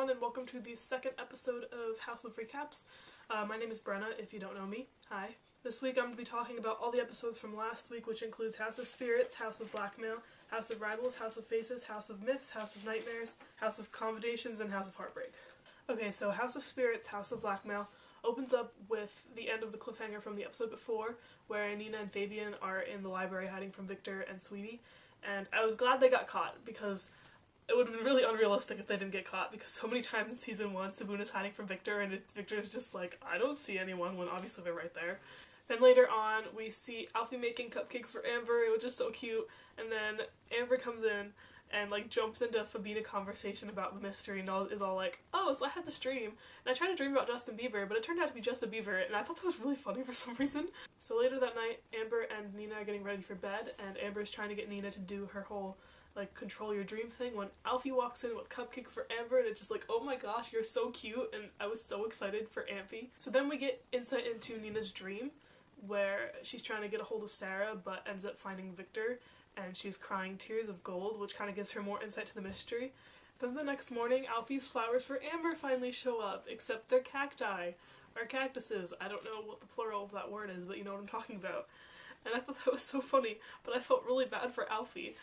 everyone, and welcome to the second episode of House of Recaps. My name is Brenna, if you don't know me. Hi. This week I'm going to be talking about all the episodes from last week, which includes House of Spirits, House of Blackmail, House of Rivals, House of Faces, House of Myths, House of Nightmares, House of Convocations, and House of Heartbreak. Okay, so House of Spirits, House of Blackmail opens up with the end of the cliffhanger from the episode before, where Nina and Fabian are in the library hiding from Victor and Sweetie, and I was glad they got caught, because it would have been really unrealistic if they didn't get caught, because so many times in season 1, Sibuna's hiding from Victor, and Victor is just like, I don't see anyone, when obviously they're right there. Then later on, we see Alfie making cupcakes for Amber, which is so cute, and then Amber comes in and like jumps into a Fabina conversation about the mystery and is all like, oh, so I had this dream, and I tried to dream about Justin Bieber, but it turned out to be Justin Bieber, and I thought that was really funny for some reason. So later that night, Amber and Nina are getting ready for bed, and Amber's trying to get Nina to do her whole like control your dream thing when Alfie walks in with cupcakes for Amber, and it's just like, oh my gosh, you're so cute, and I was so excited for Amphy. So then we get insight into Nina's dream, where she's trying to get a hold of Sarah but ends up finding Victor, and she's crying tears of gold, which kind of gives her more insight to the mystery. Then the next morning, Alfie's flowers for Amber finally show up, except they're cacti, or cactuses. I don't know what the plural of that word is, but you know what I'm talking about. And I thought that was so funny, but I felt really bad for Alfie.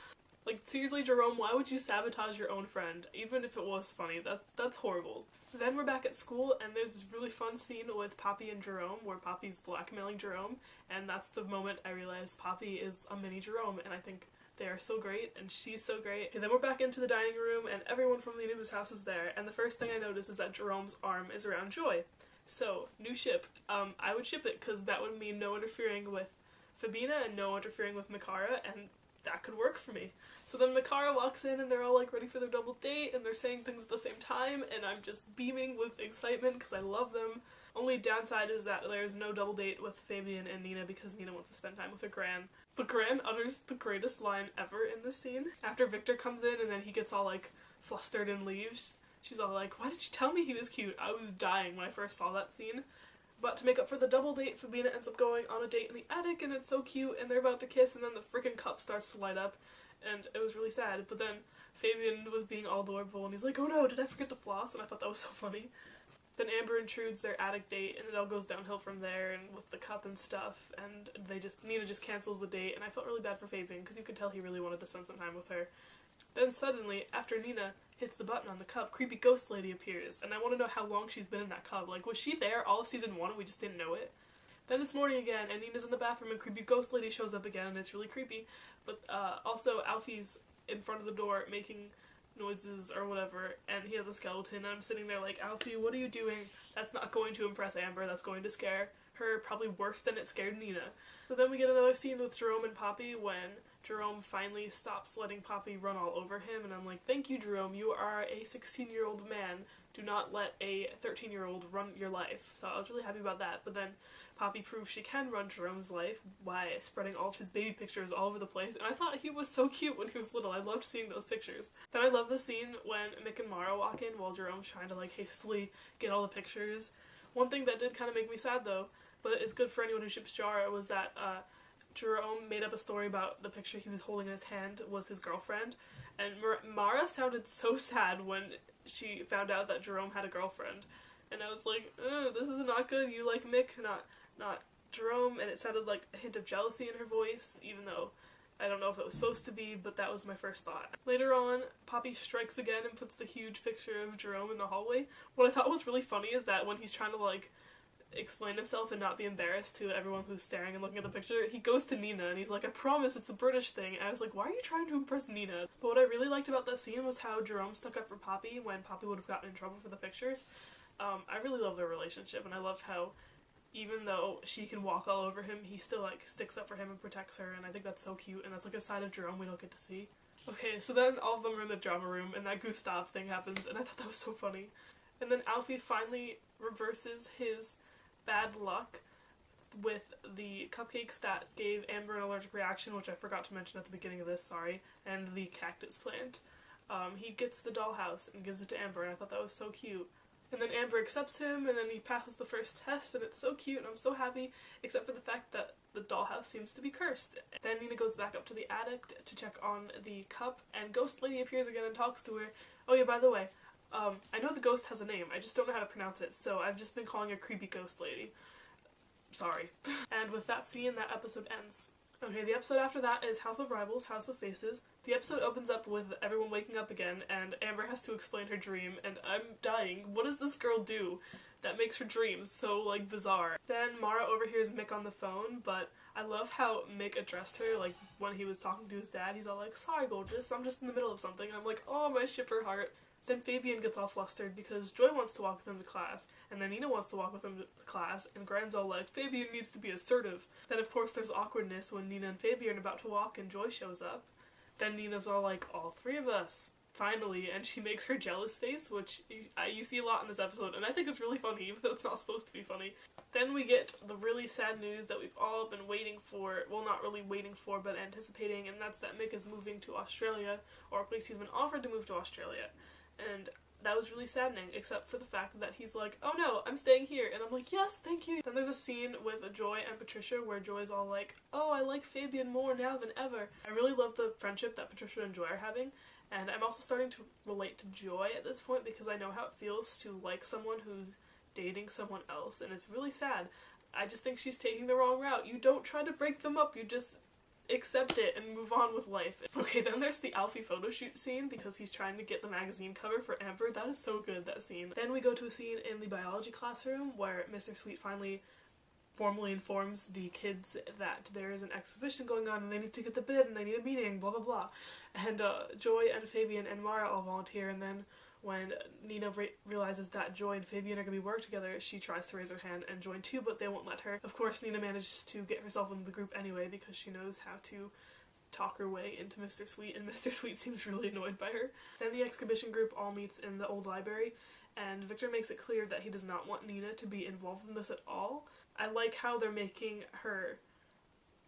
Like, seriously, Jerome, why would you sabotage your own friend? Even if it was funny, that's horrible. Then we're back at school, and there's this really fun scene with Poppy and Jerome, where Poppy's blackmailing Jerome, and that's the moment I realized Poppy is a mini Jerome, and I think they are so great, and she's so great. And then we're back into the dining room, and everyone from the Anuba's house is there, and the first thing I notice is that Jerome's arm is around Joy. So, new ship. I would ship it, because that would mean no interfering with Fabina and no interfering with Mikara, and that could work for me. So then Mikara walks in and they're all like ready for their double date and they're saying things at the same time, and I'm just beaming with excitement because I love them. Only downside is that there's no double date with Fabian and Nina because Nina wants to spend time with her Gran. But Gran utters the greatest line ever in this scene. After Victor comes in and then he gets all like flustered and leaves, she's all like, why did you tell me he was cute? I was dying when I first saw that scene. But to make up for the double date, Fabina ends up going on a date in the attic, and it's so cute, and they're about to kiss, and then the freaking cup starts to light up, and it was really sad. But then Fabian was being all adorable, and he's like, oh no, did I forget to floss? And I thought that was so funny. Then Amber intrudes their attic date, and it all goes downhill from there, and with the cup and stuff, and Nina just cancels the date, and I felt really bad for Fabian, because you could tell he really wanted to spend some time with her. Then suddenly, after Nina hits the button on the cup, creepy ghost lady appears, and I want to know how long she's been in that cup. Like, was she there all of season 1 and we just didn't know it? Then it's morning again, and Nina's in the bathroom, and creepy ghost lady shows up again, and it's really creepy. But also, Alfie's in front of the door making noises or whatever, and he has a skeleton, and I'm sitting there like, Alfie, what are you doing? That's not going to impress Amber, that's going to scare her probably worse than it scared Nina. So then we get another scene with Jerome and Poppy when Jerome finally stops letting Poppy run all over him, and I'm like, thank you, Jerome, you are a 16-year-old man. Do not let a 13-year-old run your life. So I was really happy about that. But then Poppy proves she can run Jerome's life by spreading all of his baby pictures all over the place, and I thought he was so cute when he was little. I loved seeing those pictures. Then I love the scene when Mick and Mara walk in while Jerome's trying to like hastily get all the pictures. One thing that did kind of make me sad though, but it's good for anyone who ships Jara, was that Jerome made up a story about the picture he was holding in his hand was his girlfriend, and Mara sounded so sad when she found out that Jerome had a girlfriend, and I was like, this is not good, you like Mick, not Jerome, and it sounded like a hint of jealousy in her voice, even though I don't know if it was supposed to be, but that was my first thought. Later on, Poppy strikes again and puts the huge picture of Jerome in the hallway. What I thought was really funny is that when he's trying to like explain himself and not be embarrassed to everyone who's staring and looking at the picture, he goes to Nina and he's like, I promise it's a British thing, and I was like, why are you trying to impress Nina? But what I really liked about that scene was how Jerome stuck up for Poppy when Poppy would have gotten in trouble for the pictures. I really love their relationship, and I love how even though she can walk all over him, he still like sticks up for him and protects her, and I think that's so cute, and that's like a side of Jerome we don't get to see. Okay, so then all of them are in the drama room and that Gustav thing happens, and I thought that was so funny. And then Alfie finally reverses his bad luck with the cupcakes that gave Amber an allergic reaction, which I forgot to mention at the beginning of this, sorry, and the cactus plant. He gets the dollhouse and gives it to Amber, and I thought that was so cute. And then Amber accepts him, and then he passes the first test, and it's so cute, and I'm so happy, except for the fact that the dollhouse seems to be cursed. Then Nina goes back up to the attic to check on the cup, and Ghost Lady appears again and talks to her. Oh yeah, by the way, I know the ghost has a name, I just don't know how to pronounce it, so I've just been calling her Creepy Ghost Lady. Sorry. And with that scene, that episode ends. Okay, the episode after that is House of Rivals, House of Faces. The episode opens up with everyone waking up again, and Amber has to explain her dream, and I'm dying. What does this girl do that makes her dreams so, like, bizarre? Then Mara overhears Mick on the phone, but I love how Mick addressed her, like, when he was talking to his dad. He's all like, "Sorry, gorgeous, I'm just in the middle of something." And I'm like, oh, my shipper heart. Then Fabian gets all flustered because Joy wants to walk with him to class, and then Nina wants to walk with him to class, and Gran's all like, "Fabian needs to be assertive." Then of course there's awkwardness when Nina and Fabian are about to walk and Joy shows up. Then Nina's all like, "All three of us, finally," and she makes her jealous face, which you see a lot in this episode, and I think it's really funny, even though it's not supposed to be funny. Then we get the really sad news that we've all been waiting for, well, not really waiting for, but anticipating, and that's that Mick is moving to Australia, or at least he's been offered to move to Australia. And that was really saddening, except for the fact that he's like, "Oh no, I'm staying here," and I'm like, "Yes, thank you." Then there's a scene with Joy and Patricia where Joy's all like, "Oh, I like Fabian more now than ever." I really love the friendship that Patricia and Joy are having, and I'm also starting to relate to Joy at this point because I know how it feels to like someone who's dating someone else, and it's really sad. I just think she's taking the wrong route. You don't try to break them up, you just accept it and move on with life. Okay, then there's the Alfie photo shoot scene because he's trying to get the magazine cover for Amber. That is so good, that scene. Then we go to a scene in the biology classroom where Mr. Sweet finally formally informs the kids that there is an exhibition going on and they need to get the bid and they need a meeting, blah blah blah. And Joy and Fabian and Mara all volunteer, and then when Nina realizes that Joy and Fabian are going to be working together, she tries to raise her hand and join too, but they won't let her. Of course, Nina manages to get herself into the group anyway because she knows how to talk her way into Mr. Sweet, and Mr. Sweet seems really annoyed by her. Then the exhibition group all meets in the old library, and Victor makes it clear that he does not want Nina to be involved in this at all. I like how they're making her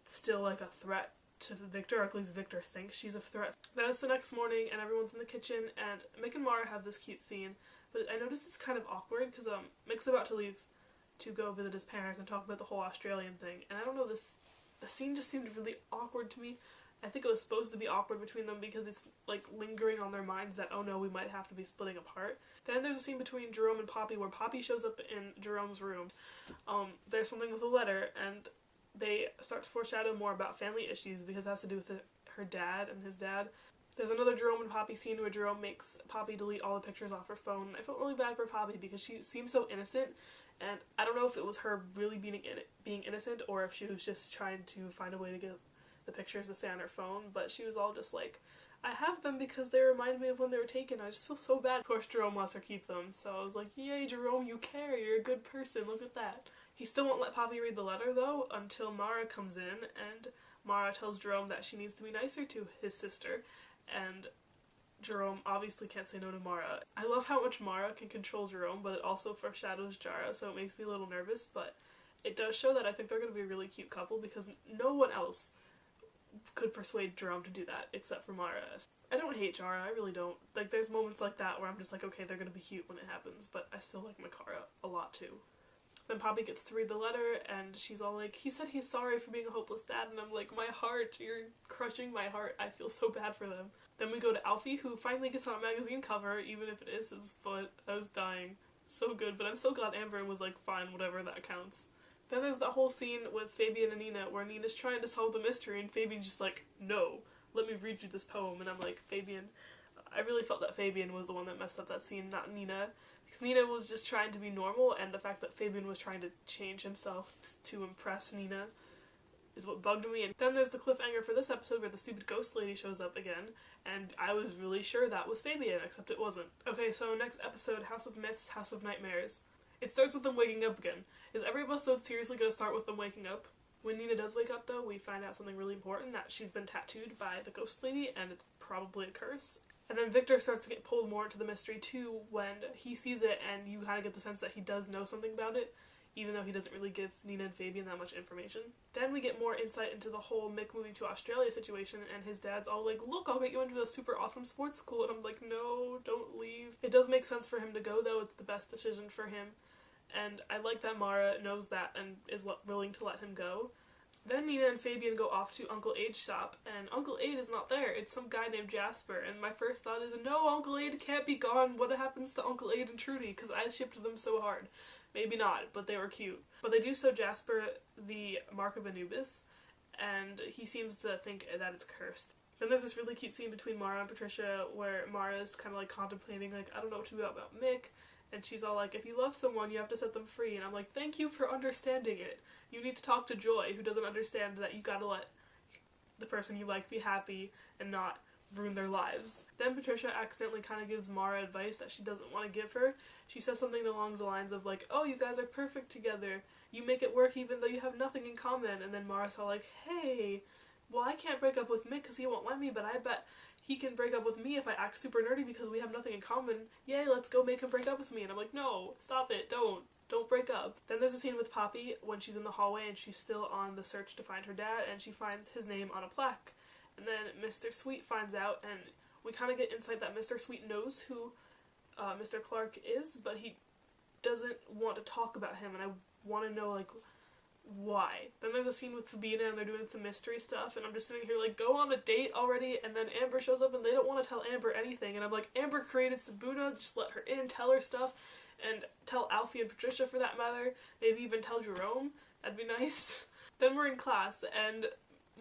still like a threat to Victor, or at least Victor thinks she's a threat. Then it's the next morning and everyone's in the kitchen and Mick and Mara have this cute scene, but I noticed it's kind of awkward because Mick's about to leave to go visit his parents and talk about the whole Australian thing, and I don't know, the scene just seemed really awkward to me. I think it was supposed to be awkward between them because it's like lingering on their minds that, oh no, we might have to be splitting apart. Then there's a scene between Jerome and Poppy where Poppy shows up in Jerome's room. There's something with a letter, and they start to foreshadow more about family issues because it has to do with her dad and his dad. There's another Jerome and Poppy scene where Jerome makes Poppy delete all the pictures off her phone. I felt really bad for Poppy because she seemed so innocent, and I don't know if it was her really being innocent or if she was just trying to find a way to get the pictures to stay on her phone, but she was all just like, "I have them because they remind me of when they were taken. I just feel so bad." Of course, Jerome lets her keep them, so I was like, yay, Jerome, you care, you're a good person, look at that. He still won't let Poppy read the letter, though, until Mara comes in, and Mara tells Jerome that she needs to be nicer to his sister, and Jerome obviously can't say no to Mara. I love how much Mara can control Jerome, but it also foreshadows Jara, so it makes me a little nervous, but it does show that I think they're going to be a really cute couple because no one else could persuade Jerome to do that, except for Mara. I don't hate Jara, I really don't. Like, there's moments like that where I'm just like, okay, they're gonna be cute when it happens, but I still like Makara a lot too. Then Poppy gets to read the letter, and she's all like, "He said he's sorry for being a hopeless dad," and I'm like, my heart, you're crushing my heart, I feel so bad for them. Then we go to Alfie, who finally gets on a magazine cover, even if it is his foot. I was dying. So good, but I'm so glad Amber was like, fine, whatever, that counts. Then there's that whole scene with Fabian and Nina where Nina's trying to solve the mystery and Fabian's just like, "No, let me read you this poem," and I'm like, Fabian, I really felt that Fabian was the one that messed up that scene, not Nina, because Nina was just trying to be normal, and the fact that Fabian was trying to change himself to impress Nina is what bugged me. And then there's the cliffhanger for this episode where the stupid ghost lady shows up again, and I was really sure that was Fabian, except it wasn't. Okay, so next episode, House of Myths, House of Nightmares. It starts with them waking up again. Is every episode seriously going to start with them waking up? When Nina does wake up, though, we find out something really important, that she's been tattooed by the ghost lady, and it's probably a curse. And then Victor starts to get pulled more into the mystery, too, when he sees it, and you kind of get the sense that he does know something about it, even though he doesn't really give Nina and Fabian that much information. Then we get more insight into the whole Mick moving to Australia situation, and his dad's all like, "Look, I'll get you into a super awesome sports school," and I'm like, no, don't leave. It does make sense for him to go, though. It's the best decision for him. And I like that Mara knows that and is willing to let him go. Then Nina and Fabian go off to Uncle Ade's shop, and Uncle Ade is not there. It's some guy named Jasper, and my first thought is, no, Uncle Ade can't be gone. What happens to Uncle Ade and Trudy? Because I shipped them so hard. Maybe not, but they were cute. But they do show Jasper the Mark of Anubis, and he seems to think that it's cursed. Then there's this really cute scene between Mara and Patricia where Mara's kind of like contemplating, like, I don't know what to do about Mick, and she's all like, if you love someone, you have to set them free. And I'm like, thank you for understanding it. You need to talk to Joy, who doesn't understand that you gotta let the person you like be happy and not ruin their lives. Then Patricia accidentally kind of gives Mara advice that she doesn't want to give her. She says something along the lines of like, oh, you guys are perfect together. You make it work even though you have nothing in common. And then Mara's all like, hey, well, I can't break up with Mick because he won't let me, but I bet he can break up with me if I act super nerdy because we have nothing in common. Yay, let's go make him break up with me. And I'm like, no, stop it, don't break up. Then there's a scene with Poppy when she's in the hallway and she's still on the search to find her dad, and she finds his name on a plaque. And then Mr. Sweet finds out, and we kind of get insight that Mr. Sweet knows who Mr. Clark is, but he doesn't want to talk about him, and I want to know, like, why. Then there's a scene with Sibuna and they're doing some mystery stuff, and I'm just sitting here like, go on a date already. And then Amber shows up and they don't want to tell Amber anything, and I'm like, Amber created Sibuna, just let her in, tell her stuff, and tell Alfie and Patricia for that matter, maybe even tell Jerome, that'd be nice. Then we're in class and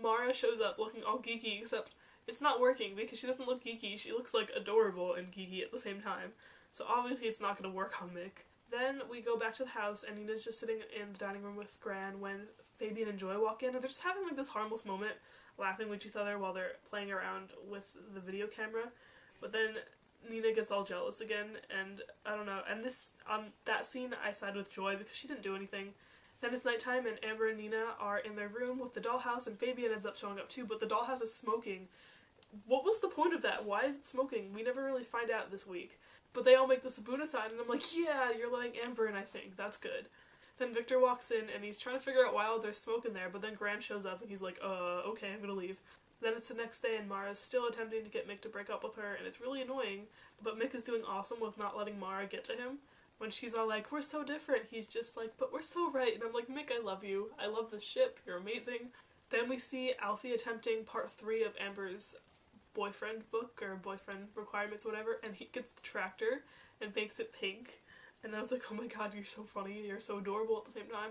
Mara shows up looking all geeky, except it's not working because she doesn't look geeky, she looks like adorable and geeky at the same time, so obviously it's not going to work on Mick. Then we go back to the house, and Nina's just sitting in the dining room with Gran when Fabian and Joy walk in, and they're just having like this harmless moment, laughing with each other while they're playing around with the video camera. But then Nina gets all jealous again, and I don't know, and on that scene I side with Joy because she didn't do anything. Then it's nighttime, and Amber and Nina are in their room with the dollhouse, and Fabian ends up showing up too, but the dollhouse is smoking. What was the point of that? Why is it smoking? We never really find out this week. But they all make the Sibuna sign, and I'm like, yeah, you're letting Amber in, I think. That's good. Then Victor walks in, and he's trying to figure out why all there's smoke in there, but then Gran shows up, and he's like, okay, I'm gonna leave. Then it's the next day, and Mara's still attempting to get Mick to break up with her, and it's really annoying, but Mick is doing awesome with not letting Mara get to him. When she's all like, we're so different, he's just like, but we're so right, and I'm like, Mick, I love you. I love the ship, you're amazing. Then we see Alfie attempting part 3 of Amber's boyfriend book, or boyfriend requirements, whatever, and he gets the tractor and makes it pink, and I was like, oh my god, you're so funny, you're so adorable at the same time.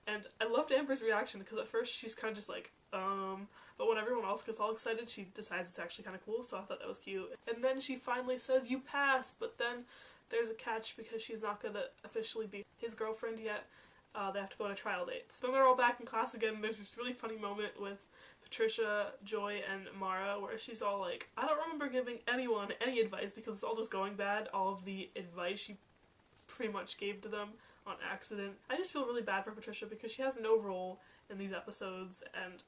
And I loved Amber's reaction, because at first she's kind of just like, but when everyone else gets all excited, she decides it's actually kind of cool, so I thought that was cute. And then she finally says, you pass, but then there's a catch because she's not gonna officially be his girlfriend yet. They have to go on a trial date. So then they're all back in class again, and there's this really funny moment with Patricia, Joy, and Mara, where she's all like, I don't remember giving anyone any advice because it's all just going bad. All of the advice she pretty much gave to them on accident. I just feel really bad for Patricia because she has no role in these episodes, and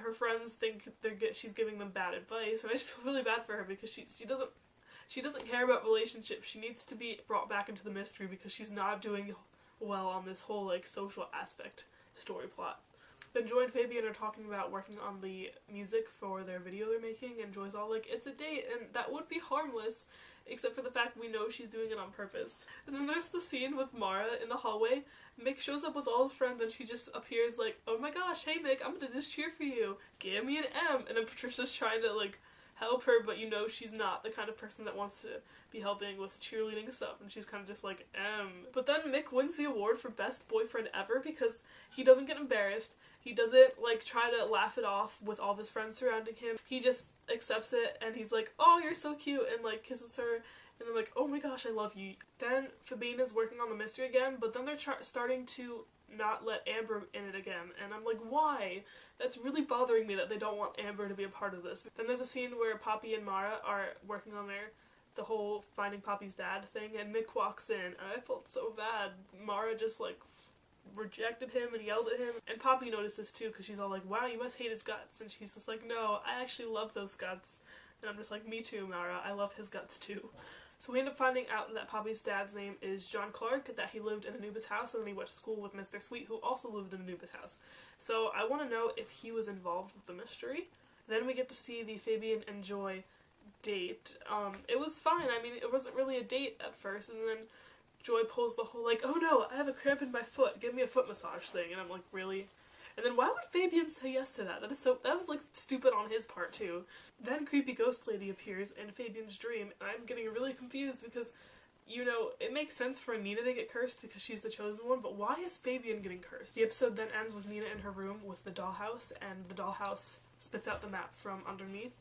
her friends think she's giving them bad advice, and I just feel really bad for her because she doesn't care about relationships. She needs to be brought back into the mystery because she's not doing well on this whole like social aspect story plot. Then Joy and Fabian are talking about working on the music for their video they're making, and Joy's all like, it's a date, and that would be harmless, except for the fact we know she's doing it on purpose. And then there's the scene with Mara in the hallway. Mick shows up with all his friends, and she just appears like, oh my gosh, hey Mick, I'm gonna just cheer for you, give me an M. And then Patricia's trying to like help her, but you know she's not the kind of person that wants to be helping with cheerleading stuff, and she's kind of just like, But then Mick wins the award for best boyfriend ever because he doesn't get embarrassed, he doesn't like try to laugh it off with all of his friends surrounding him, he just accepts it, and he's like, oh, you're so cute, and like kisses her, and I'm like, oh my gosh, I love you. Then Fabina's working on the mystery again, but then they're starting to not let Amber in it again, and I'm like, why? That's really bothering me that they don't want Amber to be a part of this. Then there's a scene where Poppy and Mara are working on the whole finding Poppy's dad thing, and Mick walks in, and I felt so bad. Mara just like rejected him and yelled at him, and Poppy notices too because she's all like, wow, you must hate his guts, and she's just like, no, I actually love those guts. And I'm just like, me too, Mara, I love his guts too. So we end up finding out that Poppy's dad's name is John Clark, that he lived in Anubis house, and then he went to school with Mr. Sweet, who also lived in Anubis house. So I want to know if he was involved with the mystery. Then we get to see the Fabian and Joy date. It was fine. I mean, it wasn't really a date at first, and then Joy pulls the whole like, oh no, I have a cramp in my foot, give me a foot massage thing, and I'm like, really? And then why would Fabian say yes to that? That was like stupid on his part too. Then creepy ghost lady appears in Fabian's dream, and I'm getting really confused because, you know, it makes sense for Nina to get cursed because she's the chosen one, but why is Fabian getting cursed? The episode then ends with Nina in her room with the dollhouse, and the dollhouse spits out the map from underneath.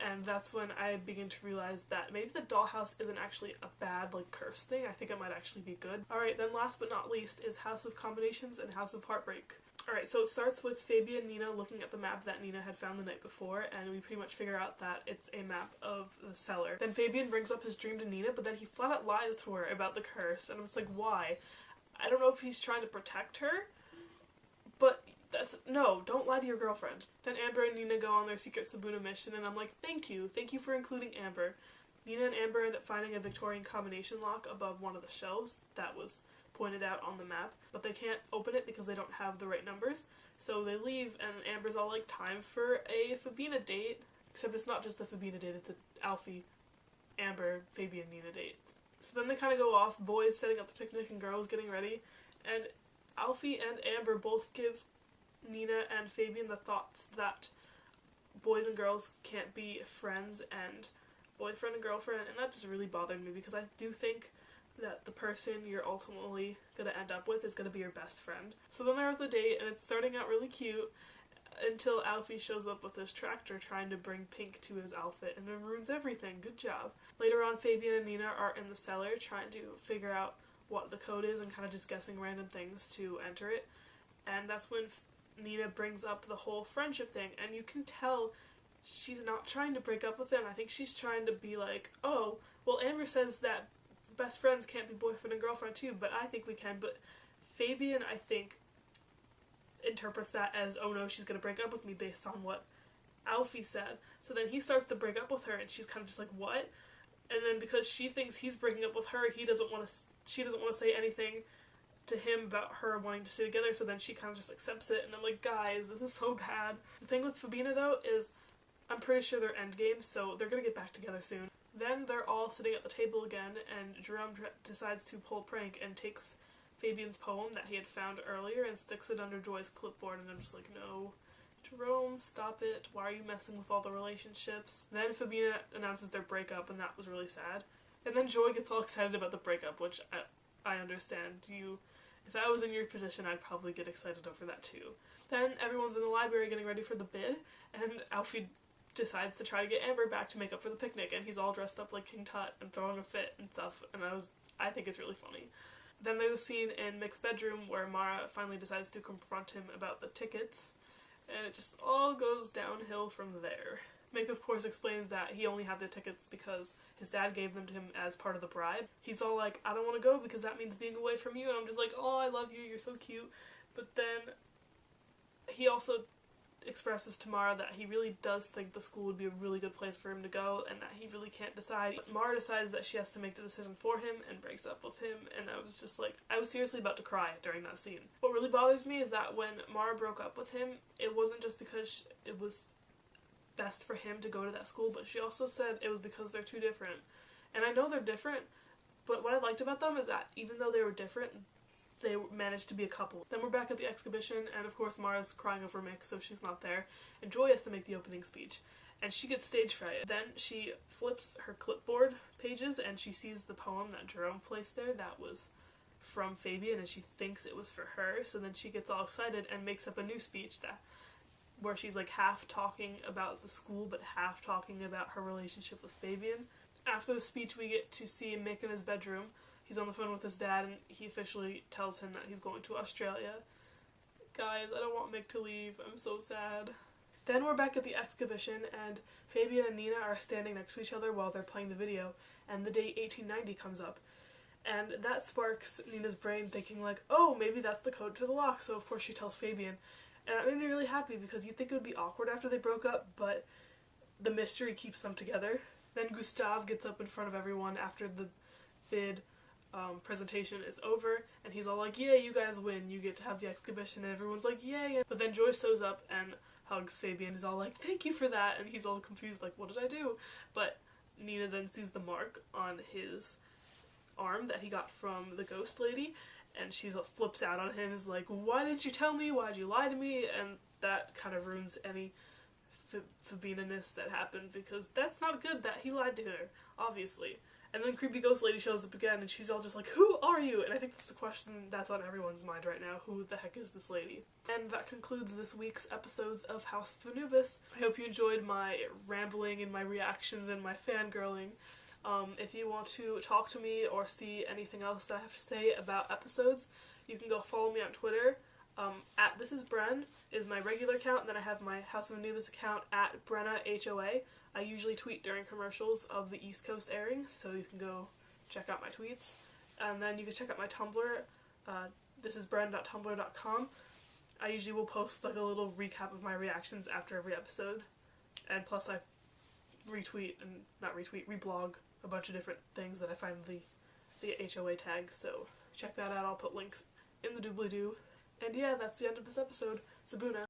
And that's when I begin to realize that maybe the dollhouse isn't actually a bad, like, curse thing. I think it might actually be good. Alright, then last but not least is House of Combinations and House of Heartbreak. Alright, so it starts with Fabian and Nina looking at the map that Nina had found the night before, and we pretty much figure out that it's a map of the cellar. Then Fabian brings up his dream to Nina, but then he flat out lies to her about the curse, and I'm just like, why? I don't know if he's trying to protect her, but no, don't lie to your girlfriend. Then Amber and Nina go on their secret Sibuna mission, and I'm like, thank you for including Amber. Nina and Amber end up finding a Victorian combination lock above one of the shelves that was pointed out on the map, but they can't open it because they don't have the right numbers. So they leave, and Amber's all like, time for a Fabina date. Except it's not just the Fabina date, it's an Alfie, Amber, Fabian, Nina date. So then they kind of go off, boys setting up the picnic and girls getting ready, and Alfie and Amber both give Nina and Fabian the thoughts that boys and girls can't be friends and boyfriend and girlfriend, and that just really bothered me because I do think that the person you're ultimately going to end up with is going to be your best friend. So then they're at the date, and it's starting out really cute until Alfie shows up with his tractor trying to bring pink to his outfit, and it ruins everything. Good job. Later on, Fabian and Nina are in the cellar trying to figure out what the code is and kind of just guessing random things to enter it, and that's when Nina brings up the whole friendship thing, and you can tell she's not trying to break up with him. I think she's trying to be like, oh, well, Amber says that best friends can't be boyfriend and girlfriend too, but I think we can. But Fabian, I think, interprets that as, oh no, she's gonna break up with me based on what Alfie said. So then he starts to break up with her, and she's kind of just like, what? And then because she thinks he's breaking up with her, she doesn't want to say anything to him about her wanting to stay together, so then she kind of just accepts it, and I'm like, guys, this is so bad. The thing with Fabina, though, is I'm pretty sure they're endgame, so they're gonna get back together soon. Then they're all sitting at the table again, and Jerome decides to pull a prank and takes Fabian's poem that he had found earlier and sticks it under Joy's clipboard, and I'm just like, no, Jerome, stop it. Why are you messing with all the relationships? Then Fabina announces their breakup, and that was really sad. And then Joy gets all excited about the breakup, which I understand. If I was in your position, I'd probably get excited over that too. Then everyone's in the library getting ready for the bid, and Alfie decides to try to get Amber back to make up for the picnic, and he's all dressed up like King Tut and throwing a fit and stuff, and I think it's really funny. Then there's a scene in Mick's bedroom where Mara finally decides to confront him about the tickets, and it just all goes downhill from there. Mick, of course, explains that he only had the tickets because his dad gave them to him as part of the bribe. He's all like, I don't want to go because that means being away from you, and I'm just like, oh, I love you, you're so cute. But then he also expresses to Mara that he really does think the school would be a really good place for him to go, and that he really can't decide. But Mara decides that she has to make the decision for him and breaks up with him, and I was just like, I was seriously about to cry during that scene. What really bothers me is that when Mara broke up with him, it wasn't just because it was best for him to go to that school, but she also said it was because they're too different. And I know they're different, but what I liked about them is that even though they were different, they managed to be a couple. Then we're back at the exhibition, and of course Mara's crying over Mick, so she's not there, and Joy has to make the opening speech, and she gets stage fright. Then she flips her clipboard pages, and she sees the poem that Jerome placed there that was from Fabian, and she thinks it was for her, so then she gets all excited and makes up a new speech where she's like half talking about the school but half talking about her relationship with Fabian. After the speech, we get to see Mick in his bedroom. He's on the phone with his dad, and he officially tells him that he's going to Australia. Guys, I don't want Mick to leave. I'm so sad. Then we're back at the exhibition, and Fabian and Nina are standing next to each other while they're playing the video, and the date 1890 comes up. And that sparks Nina's brain thinking like, oh, maybe that's the code to the lock, so of course she tells Fabian. And that made me really happy because you'd think it would be awkward after they broke up, but the mystery keeps them together. Then Gustav gets up in front of everyone after the bid presentation is over, and he's all like, yeah, you guys win, you get to have the exhibition, and everyone's like, yay. But then Joy shows up and hugs Fabian, he's all like, thank you for that, and he's all confused like, what did I do? But Nina then sees the mark on his arm that he got from the ghost lady, and she flips out on him, is like, why didn't you tell me, why'd you lie to me, and that kind of ruins any Sibuna-ness that happened, because that's not good that he lied to her, obviously. And then creepy ghost lady shows up again, and she's all just like, who are you? And I think that's the question that's on everyone's mind right now, who the heck is this lady? And that concludes this week's episodes of House of Anubis. I hope you enjoyed my rambling and my reactions and my fangirling. If you want to talk to me or see anything else that I have to say about episodes, you can go follow me on Twitter. At This Is Bren is my regular account, and then I have my House of Anubis account at Brenna HOA. I usually tweet during commercials of the East Coast airings, so you can go check out my tweets. And then you can check out my Tumblr, thisisbren.tumblr.com. I usually will post like a little recap of my reactions after every episode. And plus I reblog a bunch of different things that I find the HOA tag, so check that out. I'll put links in the doobly-doo. And yeah, that's the end of this episode. Sibuna.